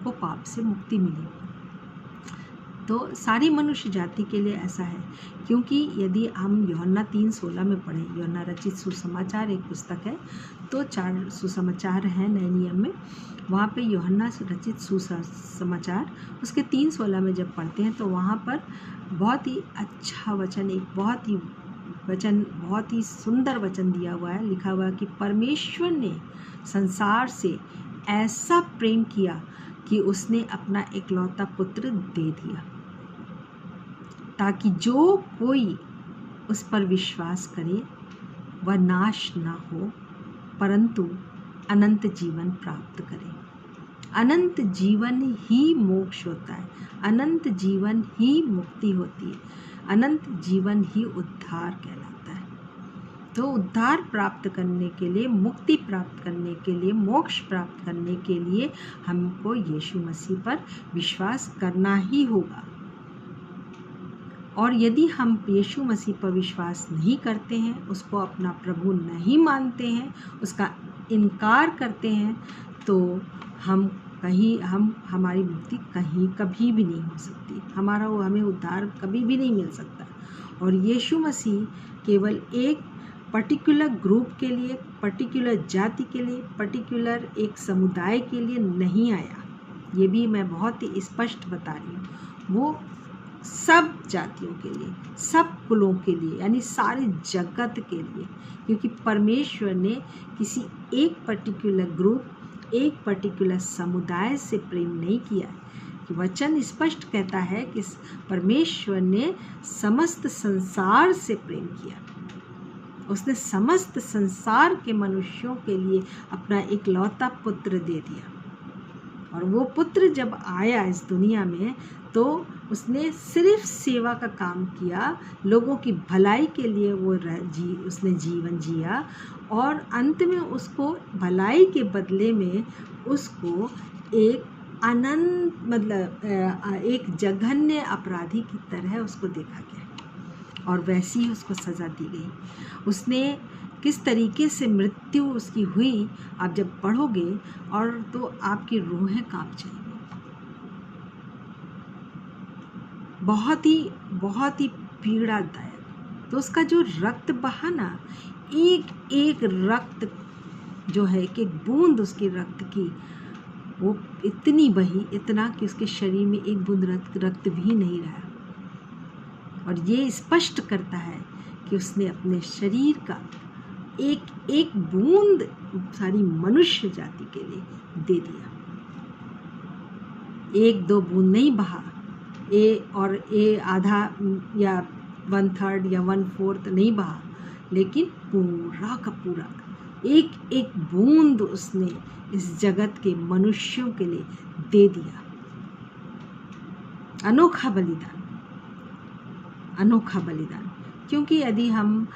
को पाप से मुक्ति मिली। तो सारी मनुष्य जाति के लिए ऐसा है, क्योंकि यदि हम यूहन्ना 3:16 में पढ़ें, यूहन्ना रचित सुसमाचार एक पुस्तक है, तो 4 सुसमाचार हैं नए नियम में, वहाँ पे यूहन्ना रचित सुसमाचार उसके 3:16 में जब पढ़ते हैं तो वहाँ पर बहुत ही अच्छा वचन, एक बहुत ही सुंदर वचन दिया हुआ है, लिखा हुआ है कि परमेश्वर ने संसार से ऐसा प्रेम किया कि उसने अपना एकलौता पुत्र दे दिया, ताकि जो कोई उस पर विश्वास करे वह नाश ना हो, परंतु अनंत जीवन प्राप्त करे। अनंत जीवन ही मोक्ष होता है, अनंत जीवन ही मुक्ति होती है, अनंत जीवन ही उद्धार कहलाता है। तो उद्धार प्राप्त करने के लिए, मुक्ति प्राप्त करने के लिए, मोक्ष प्राप्त करने के लिए हमको यीशु मसीह पर विश्वास करना ही होगा। और यदि हम यीशु मसीह पर विश्वास नहीं करते हैं, उसको अपना प्रभु नहीं मानते हैं, उसका इनकार करते हैं, तो हमारी मुक्ति कभी भी नहीं हो सकती, हमें उद्धार कभी भी नहीं मिल सकता। और यीशु मसीह केवल एक पर्टिकुलर ग्रुप के लिए, पर्टिकुलर जाति के लिए, पर्टिकुलर एक समुदाय के लिए नहीं आया, ये भी मैं बहुत ही स्पष्ट बता रही हूँ। वो सब जातियों के लिए, सब कुलों के लिए, यानी सारे जगत के लिए, क्योंकि परमेश्वर ने किसी एक पर्टिकुलर ग्रुप, एक पर्टिकुलर समुदाय से प्रेम नहीं किया है। वचन स्पष्ट कहता है कि परमेश्वर ने समस्त संसार से प्रेम किया, उसने समस्त संसार के मनुष्यों के लिए अपना इकलौता पुत्र दे दिया। और वो पुत्र जब आया इस दुनिया में तो उसने सिर्फ सेवा का काम किया, लोगों की भलाई के लिए उसने जीवन जिया, और अंत में उसको भलाई के बदले में उसको एक एक जघन्य अपराधी की तरह उसको देखा गया और वैसी ही उसको सज़ा दी गई। उसने किस तरीके से मृत्यु उसकी हुई, आप जब पढ़ोगे और तो आपकी रूहें कांप जाएंगी। बहुत ही पीड़ादायक। तो उसका जो रक्त बहा ना, एक एक रक्त जो है, एक एक बूंद उसके रक्त की वो इतनी बही, इतना कि उसके शरीर में एक बूंद रक्त भी नहीं रहा। और ये स्पष्ट करता है कि उसने अपने शरीर का एक एक बूंद सारी मनुष्य जाति के लिए दे दिया। एक दो बूंद नहीं बहा, आधा या 1/3 या 1/4 नहीं बहा, लेकिन पूरा का पूरा एक एक बूंद उसने इस जगत के मनुष्यों के लिए दे दिया। अनोखा बलिदान, अनोखा बलिदान। क्योंकि यदि हम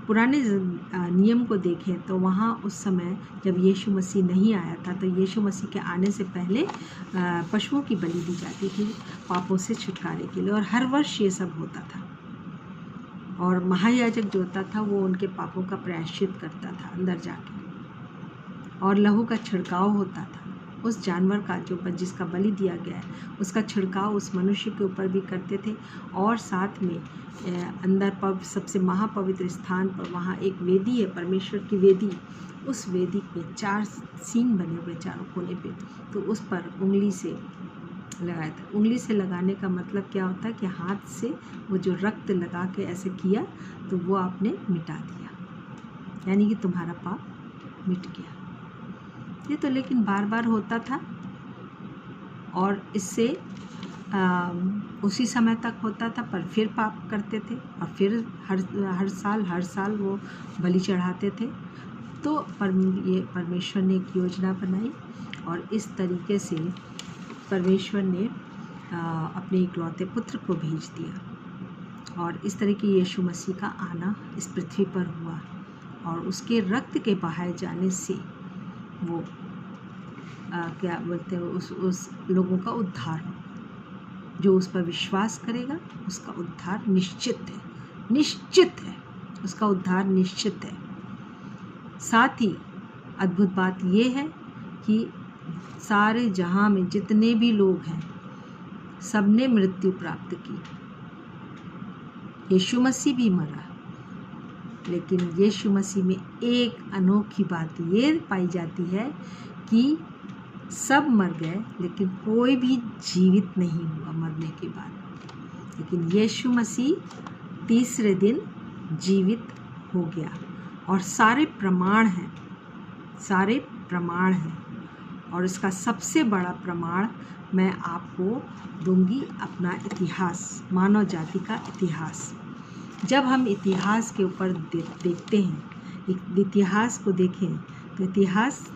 पुराने नियम को देखें तो वहाँ उस समय जब यीशु मसीह नहीं आया था, तो यीशु मसीह के आने से पहले पशुओं की बलि दी जाती थी पापों से छुटकारे के लिए, और हर वर्ष ये सब होता था। और महायाजक जो होता था वो उनके पापों का प्रायश्चित करता था अंदर जाके, और लहू का छिड़काव होता था उस जानवर का जिसका बलि दिया गया है, उसका छिड़काव उस मनुष्य के ऊपर भी करते थे। और साथ में अंदर सबसे महापवित्र स्थान पर वहाँ एक वेदी है, परमेश्वर की वेदी। उस वेदी पे 4 सींग बने हुए चारों कोने पे, तो उस पर उंगली से लगाया था। उंगली से लगाने का मतलब क्या होता है कि हाथ से वो जो रक्त लगा के ऐसे किया तो वो आपने मिटा दिया, यानी कि तुम्हारा पाप मिट गया। ये तो लेकिन बार बार होता था, और इससे उसी समय तक होता था, पर फिर पाप करते थे, और फिर हर साल वो बलि चढ़ाते थे। तो ये परमेश्वर ने एक योजना बनाई, और इस तरीके से परमेश्वर ने अपने इकलौते पुत्र को भेज दिया, और इस तरह की यीशु मसीह का आना इस पृथ्वी पर हुआ, और उसके रक्त के बहाए जाने से वो क्या बोलते हैं, उस लोगों का उद्धार हो। जो उस पर विश्वास करेगा उसका उद्धार निश्चित है, निश्चित है, उसका उद्धार निश्चित है। साथ ही अद्भुत बात ये है कि सारे जहां में जितने भी लोग हैं सबने मृत्यु प्राप्त की। यीशु मसीह भी मरा, लेकिन यीशु मसीह में एक अनोखी बात ये पाई जाती है कि सब मर गए लेकिन कोई भी जीवित नहीं हुआ मरने के बाद। लेकिन यीशु मसीह तीसरे दिन जीवित हो गया, और सारे प्रमाण हैं, सारे प्रमाण हैं। और इसका सबसे बड़ा प्रमाण मैं आपको दूंगी, अपना इतिहास, मानव जाति का इतिहास। जब हम इतिहास के ऊपर देखते हैं, इतिहास को देखें, तो इतिहास,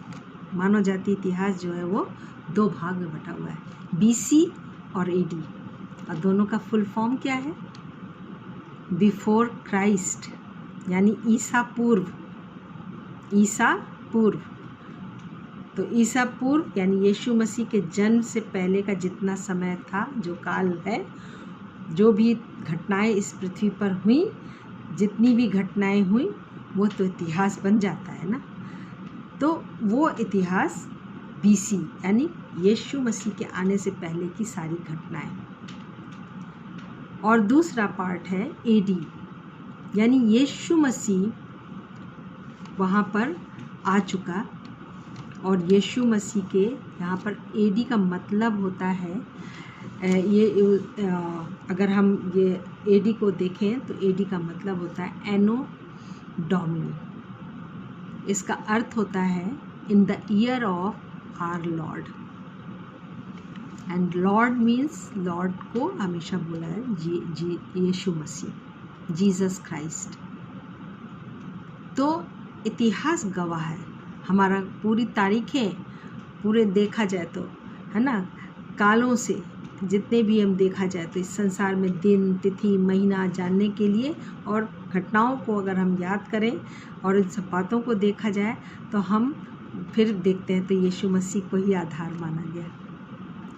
मानव जाति इतिहास जो है वो 2 भाग में बटा हुआ है, BC और AD। और दोनों का फुल फॉर्म क्या है? बिफोर क्राइस्ट, यानी ईसा पूर्व, ईसा पूर्व। तो ईसा पूर्व यानी यीशु मसीह के जन्म से पहले का जितना समय था, जो काल है, जो भी घटनाएं इस पृथ्वी पर हुई, जितनी भी घटनाएं हुई, वो तो इतिहास बन जाता है ना। तो वो इतिहास BC यानी यीशु मसीह के आने से पहले की सारी घटनाएं। और दूसरा पार्ट है AD, यानी यीशु मसीह वहाँ पर आ चुका, और यीशु मसीह के यहाँ पर AD का मतलब होता है, अगर हम ये AD को देखें तो AD का मतलब होता है एनो डोमिनी। इसका अर्थ होता है in the year of our lord, and lord means, lord को हमेशा बोला है यीशु मसीह, जीसस क्राइस्ट। तो इतिहास गवाह है, हमारा पूरी तारीखें पूरे देखा जाए तो, है ना, कालों से जितने भी हम देखा जाए तो इस संसार में दिन, तिथि, महीना जानने के लिए, और घटनाओं को अगर हम याद करें और इन सब बातों को देखा जाए तो हम फिर देखते हैं तो यीशु मसीह को ही आधार माना गया,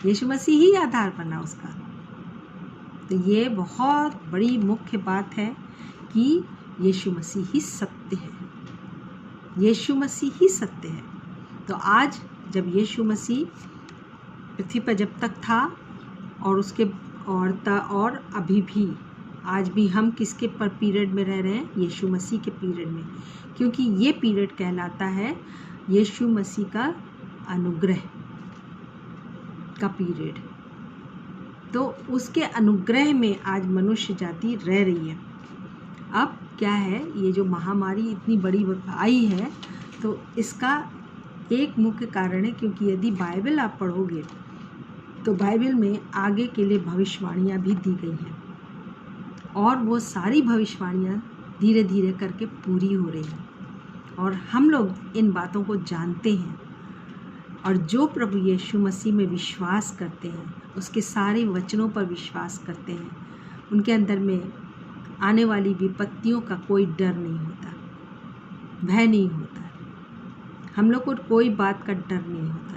यीशु मसीह ही आधार बना उसका। तो ये बहुत बड़ी मुख्य बात है कि यीशु मसीह ही सत्य है, यीशु मसीह ही सत्य है। तो आज जब यीशु मसीह पृथ्वी पर जब तक था, और और अभी भी आज भी हम किसके पर पीरियड में रह रहे हैं? यीशु मसीह के पीरियड में, क्योंकि ये पीरियड कहलाता है यीशु मसीह का अनुग्रह का पीरियड। तो उसके अनुग्रह में आज मनुष्य जाति रह रही है। अब क्या है, ये जो महामारी इतनी बड़ी आई है, तो इसका एक मुख्य कारण है, क्योंकि यदि बाइबल आप पढ़ोगे तो बाइबल में आगे के लिए भविष्यवाणियाँ भी दी गई हैं, और वो सारी भविष्यवाणियाँ धीरे धीरे करके पूरी हो रही हैं, और हम लोग इन बातों को जानते हैं। और जो प्रभु यीशु मसीह में विश्वास करते हैं, उसके सारे वचनों पर विश्वास करते हैं, उनके अंदर में आने वाली विपत्तियों का कोई डर नहीं होता, भय नहीं होता। हम लोग को कोई बात का डर नहीं होता,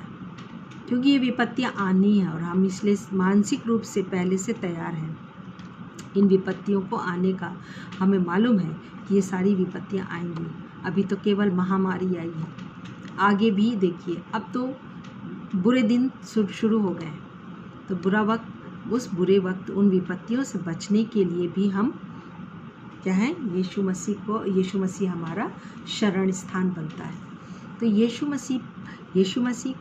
क्योंकि ये विपत्तियाँ आनी है, और हम इसलिए मानसिक रूप से पहले से तैयार हैं। इन विपत्तियों को आने का हमें मालूम है कि ये सारी विपत्तियाँ आएंगी। अभी तो केवल महामारी आई है, आगे भी देखिए, अब तो बुरे दिन शुरू हो गए। तो बुरा वक्त, उस बुरे वक्त, उन विपत्तियों से बचने के लिए भी हम क्या है, यीशु मसीह हमारा शरण स्थान बनता है। तो यीशु मसीह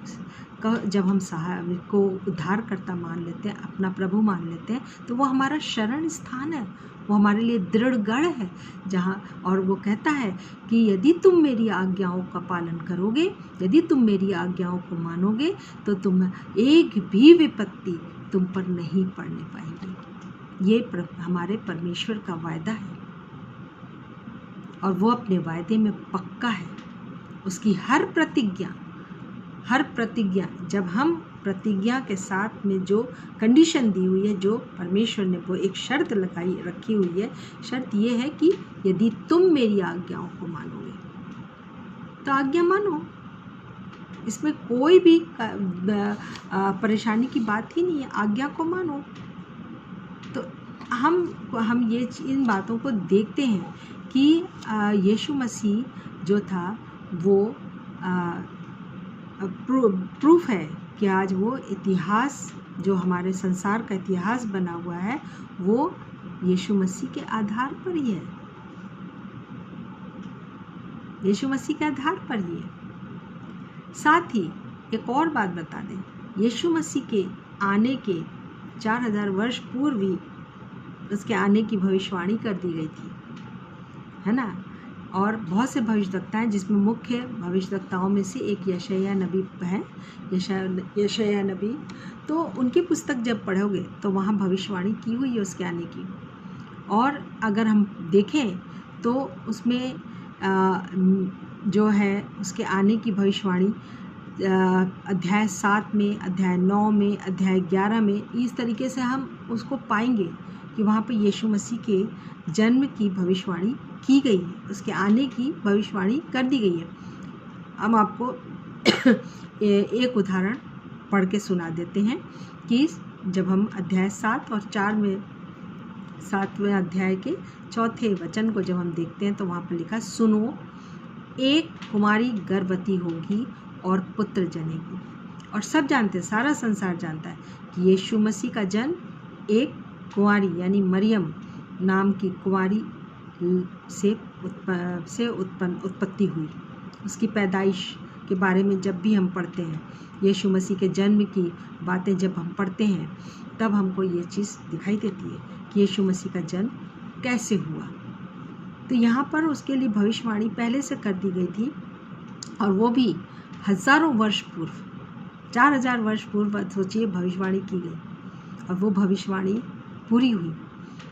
का जब हम साहब को उद्धारकर्ता मान लेते हैं, अपना प्रभु मान लेते हैं, तो वो हमारा शरण स्थान है, वो हमारे लिए दृढ़ गढ़ है जहाँ। और वो कहता है कि यदि तुम मेरी आज्ञाओं का पालन करोगे, यदि तुम मेरी आज्ञाओं को मानोगे, तो तुम एक भी विपत्ति तुम पर नहीं पड़ने पाएगी। ये हमारे परमेश्वर का वायदा है, और वो अपने वायदे में पक्का है। उसकी हर प्रतिज्ञा, जब हम प्रतिज्ञा के साथ में जो कंडीशन दी हुई है, जो परमेश्वर ने वो एक शर्त रखी हुई है, शर्त ये है कि यदि तुम मेरी आज्ञाओं को मानोगे, तो आज्ञा मानो। इसमें कोई भी परेशानी की बात ही नहीं है, आज्ञा को मानो। तो हम ये इन बातों को देखते हैं कि यीशु मसीह जो था वो प्रूफ है कि आज वो इतिहास, जो हमारे संसार का इतिहास बना हुआ है, वो यीशु मसीह के आधार पर ही है, यीशु मसीह के आधार पर ही है। साथ ही एक और बात बता दें, यीशु मसीह के आने के 4000 वर्ष पूर्व ही उसके आने की भविष्यवाणी कर दी गई थी, है ना। और बहुत से भविष्यवक्ता हैं, जिसमें मुख्य भविष्यवक्ताओं में से एक यशायाह नबी है, यशायाह नबी। तो उनकी पुस्तक जब पढ़ोगे तो वहाँ भविष्यवाणी की हुई है उसके आने की। और अगर हम देखें तो उसमें जो है उसके आने की भविष्यवाणी अध्याय 7 में, अध्याय 9 में, अध्याय 11 में, इस तरीके से हम उसको पाएंगे कि वहाँ पे यीशु मसीह के जन्म की भविष्यवाणी की गई है, उसके आने की भविष्यवाणी कर दी गई है। हम आपको एक उदाहरण पढ़ के सुना देते हैं कि जब हम अध्याय 7 और 4 में, 7वें अध्याय के 4थे वचन को जब हम देखते हैं, तो वहाँ पर लिखा, सुनो, एक कुमारी गर्भवती होगी और पुत्र जनेगी। और सब जानते हैं, सारा संसार जानता है कि यीशु मसीह का जन्म एक कुंवारी यानी मरियम नाम की कुंवारी से उत्पत्ति हुई। उसकी पैदाइश के बारे में जब भी हम पढ़ते हैं, यीशु मसीह के जन्म की बातें जब हम पढ़ते हैं, तब हमको ये चीज़ दिखाई देती है कि यीशु मसीह का जन्म कैसे हुआ। तो यहाँ पर उसके लिए भविष्यवाणी पहले से कर दी गई थी, और वो भी हज़ारों वर्ष पूर्व, 4000 वर्ष पूर्व सोचिए भविष्यवाणी की गई, और वो भविष्यवाणी पूरी हुई।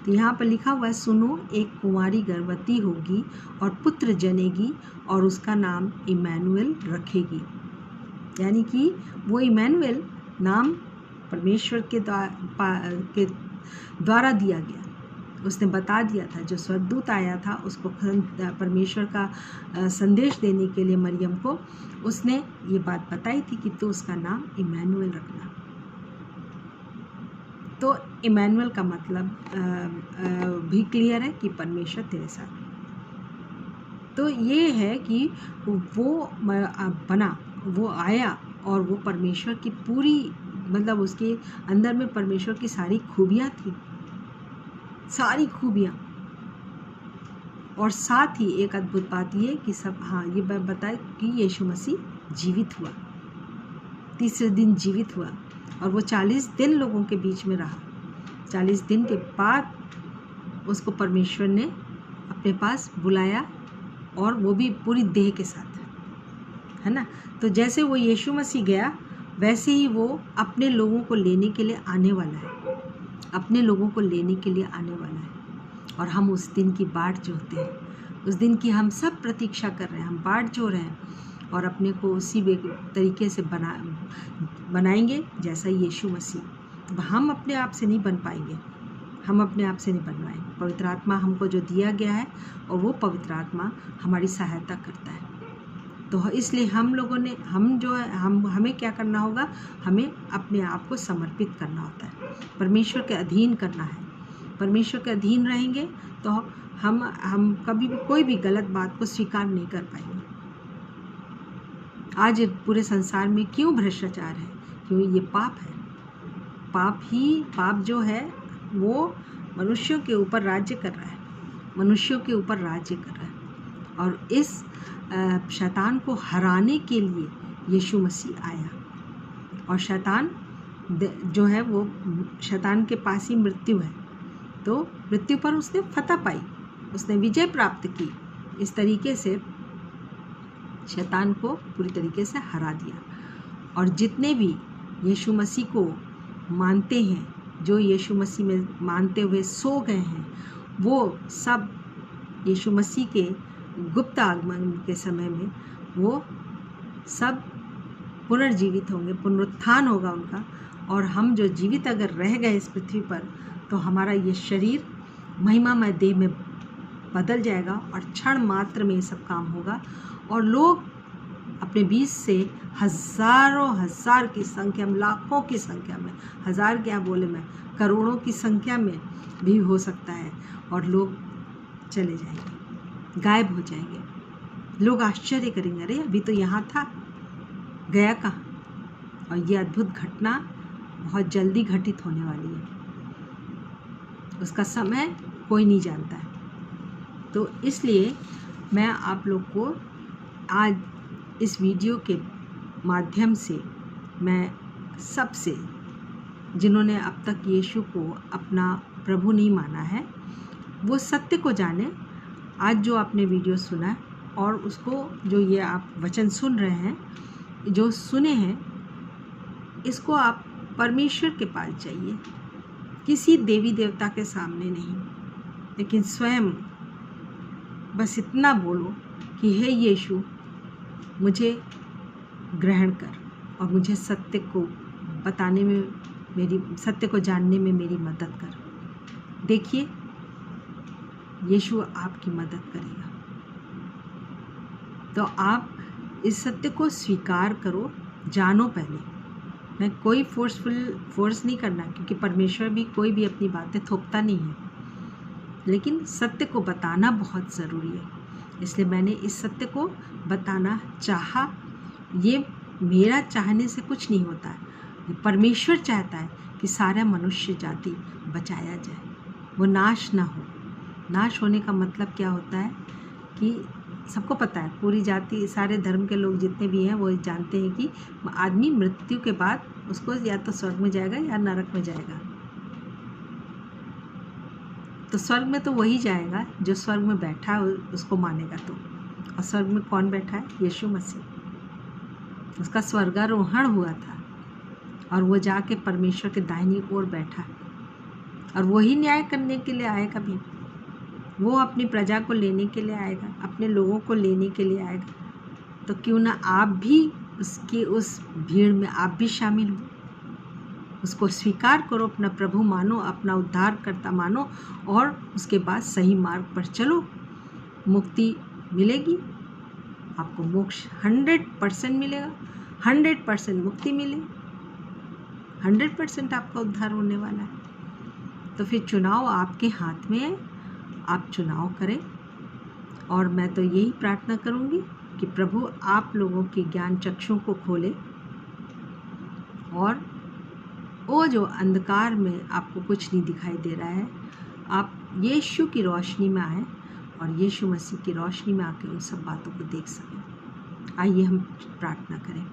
तो यहाँ पर लिखा हुआ है, सुनो, एक कुंवारी गर्भवती होगी और पुत्र जनेगी और उसका नाम इमैनुएल रखेगी। यानी कि वो इमैनुएल नाम परमेश्वर के द्वारा दिया गया। उसने बता दिया था, जो स्वर्गदूत आया था उसको परमेश्वर का संदेश देने के लिए मरियम को, उसने ये बात बताई थी कि तो उसका नाम इमैनुएल रखना। तो इमैनुएल का मतलब भी क्लियर है कि परमेश्वर तेरे साथ। तो ये है कि वो बना, वो आया, और वो परमेश्वर की पूरी मतलब उसके अंदर में परमेश्वर की सारी खूबियाँ थी, सारी खूबियाँ। और साथ ही एक अद्भुत बात ये कि सब, हाँ, ये बताए कि यीशु मसीह जीवित हुआ, तीसरे दिन जीवित हुआ, और वो 40 दिन लोगों के बीच में रहा। 40 दिन के बाद उसको परमेश्वर ने अपने पास बुलाया, और वो भी पूरी देह के साथ, है ना। तो जैसे वो यीशु मसीह गया, वैसे ही वो अपने लोगों को लेने के लिए आने वाला है, अपने लोगों को लेने के लिए आने वाला है। और हम उस दिन की बाट जोहते हैं, उस दिन की हम सब प्रतीक्षा कर रहे हैं, हम बाट जो रहे हैं, और अपने को उसी तरीके से बनाएंगे जैसा यीशु मसीह। हम अपने आप से नहीं बन पाएंगे, हम अपने आप से नहीं बन पाएंगे। पवित्र आत्मा हमको जो दिया गया है, और वो पवित्र आत्मा हमारी सहायता करता है। तो इसलिए हम लोगों ने, हमें क्या करना होगा, हमें अपने आप को समर्पित करना होता है, परमेश्वर के अधीन करना है। परमेश्वर के अधीन रहेंगे तो हम कभी भी कोई भी गलत बात को स्वीकार नहीं कर पाएंगे। आज पूरे संसार में क्यों भ्रष्टाचार है? क्योंकि ये पाप है। पाप जो है वो मनुष्यों के ऊपर राज्य कर रहा है, मनुष्यों के ऊपर राज्य कर रहा है। और इस शैतान को हराने के लिए यीशु मसीह आया। और शैतान जो है, वो शैतान के पास ही मृत्यु है, तो मृत्यु पर उसने फतह पाई, उसने विजय प्राप्त की। इस तरीके से शैतान को पूरी तरीके से हरा दिया। और जितने भी यीशु मसीह को मानते हैं, जो यीशु मसीह में मानते हुए सो गए हैं, वो सब यीशु मसीह के गुप्त आगमन के समय में वो सब पुनर्जीवित होंगे, पुनरुत्थान होगा उनका। और हम जो जीवित अगर रह गए इस पृथ्वी पर, तो हमारा ये शरीर महिमामय देह में बदल जाएगा, और क्षण मात्र में ये सब काम होगा। और लोग अपने बीच से हज़ारों हज़ार की संख्या में, लाखों की संख्या में, हज़ार क्या बोले मैं, करोड़ों की संख्या में भी हो सकता है, और लोग चले जाएंगे, गायब हो जाएंगे। लोग आश्चर्य करेंगे, अरे अभी तो यहाँ था, गया कहाँ? और ये अद्भुत घटना बहुत जल्दी घटित होने वाली है, उसका समय कोई नहीं जानता है। तो इसलिए मैं आप लोग को आज इस वीडियो के माध्यम से, मैं सबसे, जिन्होंने अब तक यीशु को अपना प्रभु नहीं माना है, वो सत्य को जाने। आज जो आपने वीडियो सुना और उसको, जो ये आप वचन सुन रहे हैं, जो सुने हैं, इसको आप परमेश्वर के पास जाइए, किसी देवी देवता के सामने नहीं, लेकिन स्वयं बस इतना बोलो कि हे यीशु, मुझे ग्रहण कर, और मुझे सत्य को बताने में, सत्य को जानने में मेरी मदद कर। देखिए, यीशु आपकी मदद करेगा। तो आप इस सत्य को स्वीकार करो, जानो पहले। मैं कोई फोर्स नहीं करना, क्योंकि परमेश्वर भी कोई भी अपनी बातें थोपता नहीं है, लेकिन सत्य को बताना बहुत ज़रूरी है। इसलिए मैंने इस सत्य को बताना चाहा। ये मेरा चाहने से कुछ नहीं होता है, परमेश्वर चाहता है कि सारा मनुष्य जाति बचाया जाए, वो नाश ना हो। नाश होने का मतलब क्या होता है कि सबको पता है, पूरी जाति, सारे धर्म के लोग जितने भी हैं, वो जानते हैं कि आदमी मृत्यु के बाद उसको या तो स्वर्ग में जाएगा या नरक में जाएगा। तो स्वर्ग में तो वही जाएगा जो स्वर्ग में बैठा है, उसको मानेगा तो। और स्वर्ग में कौन बैठा है? यीशु मसीह। उसका स्वर्गारोहण हुआ था, और वो जाके परमेश्वर के दाहिनी ओर बैठा है, और वही न्याय करने के लिए आएगा भी। वो अपनी प्रजा को लेने के लिए आएगा, अपने लोगों को लेने के लिए आएगा। तो क्यों ना आप भी उसकी उस भीड़ में आप भी शामिल हो, उसको स्वीकार करो, अपना प्रभु मानो, अपना उद्धारकर्ता मानो, और उसके बाद सही मार्ग पर चलो। मुक्ति मिलेगी आपको, मोक्ष 100% मिलेगा, 100% मुक्ति मिलेगी, 100% आपका उद्धार होने वाला है। तो फिर चुनाव आपके हाथ में है, आप चुनाव करें। और मैं तो यही प्रार्थना करूंगी कि प्रभु आप लोगों के ज्ञान चक्षुओं को खोले, और वो जो अंधकार में आपको कुछ नहीं दिखाई दे रहा है, आप यीशु की रोशनी में आए और यीशु मसीह की रोशनी में आके उन सब बातों को देख सकें। आइए हम प्रार्थना करें।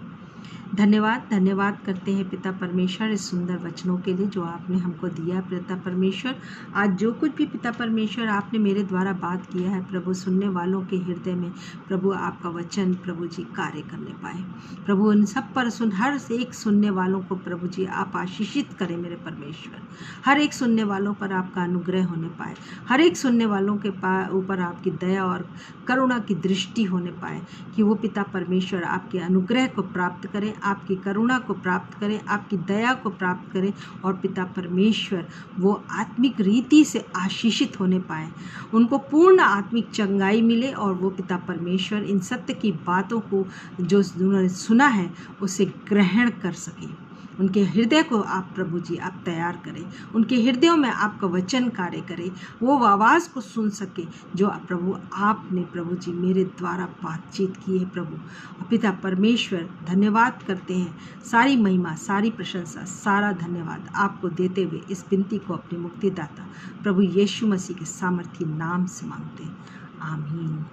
धन्यवाद करते हैं पिता परमेश्वर इस सुंदर वचनों के लिए जो आपने हमको दिया। पिता परमेश्वर, आज जो कुछ भी पिता परमेश्वर आपने मेरे द्वारा बात किया है प्रभु, सुनने वालों के हृदय में प्रभु आपका वचन प्रभु जी कार्य करने पाए। प्रभु उन सब पर हर एक सुनने वालों को प्रभु जी आप आशीषित करें मेरे परमेश्वर। हर एक सुनने वालों पर आपका अनुग्रह होने पाए, हर एक सुनने वालों के ऊपर आपकी दया और करुणा की दृष्टि होने पाए, कि वो पिता परमेश्वर आपके अनुग्रह को प्राप्त करें, आपकी करुणा को प्राप्त करें, आपकी दया को प्राप्त करें, और पिता परमेश्वर वो आत्मिक रीति से आशीषित होने पाए, उनको पूर्ण आत्मिक चंगाई मिले, और वो पिता परमेश्वर इन सत्य की बातों को जो उन्होंने सुना है उसे ग्रहण कर सके। उनके हृदय को आप प्रभु जी आप तैयार करें, उनके हृदयों में आपका वचन कार्य करे, वो आवाज़ को सुन सके जो प्रभु आपने प्रभु जी मेरे द्वारा बातचीत की है। प्रभु पिता परमेश्वर धन्यवाद करते हैं, सारी महिमा, सारी प्रशंसा, सारा धन्यवाद आपको देते हुए इस विनती को अपने मुक्तिदाता प्रभु यीशु मसीह के सामर्थी नाम से मांगते हैं, आमीन।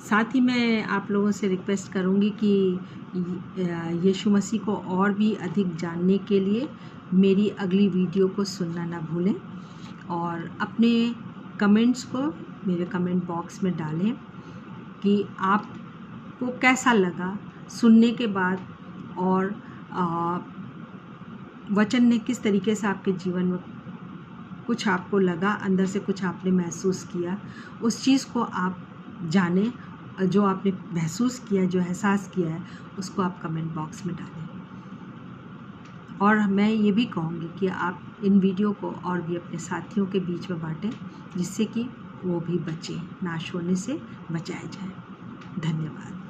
साथ ही मैं आप लोगों से रिक्वेस्ट करूंगी कि यीशु मसीह को और भी अधिक जानने के लिए मेरी अगली वीडियो को सुनना ना भूलें, और अपने कमेंट्स को मेरे कमेंट बॉक्स में डालें कि आपको कैसा लगा सुनने के बाद, और वचन ने किस तरीके से आपके जीवन में कुछ आपको लगा, अंदर से कुछ आपने महसूस किया, उस चीज़ को आप जानें। जो आपने महसूस किया, जो एहसास किया है, उसको आप कमेंट बॉक्स में डालें। और मैं ये भी कहूँगी कि आप इन वीडियो को और भी अपने साथियों के बीच में बांटें, जिससे कि वो भी बचें, नाश होने से बचाए जाए। धन्यवाद।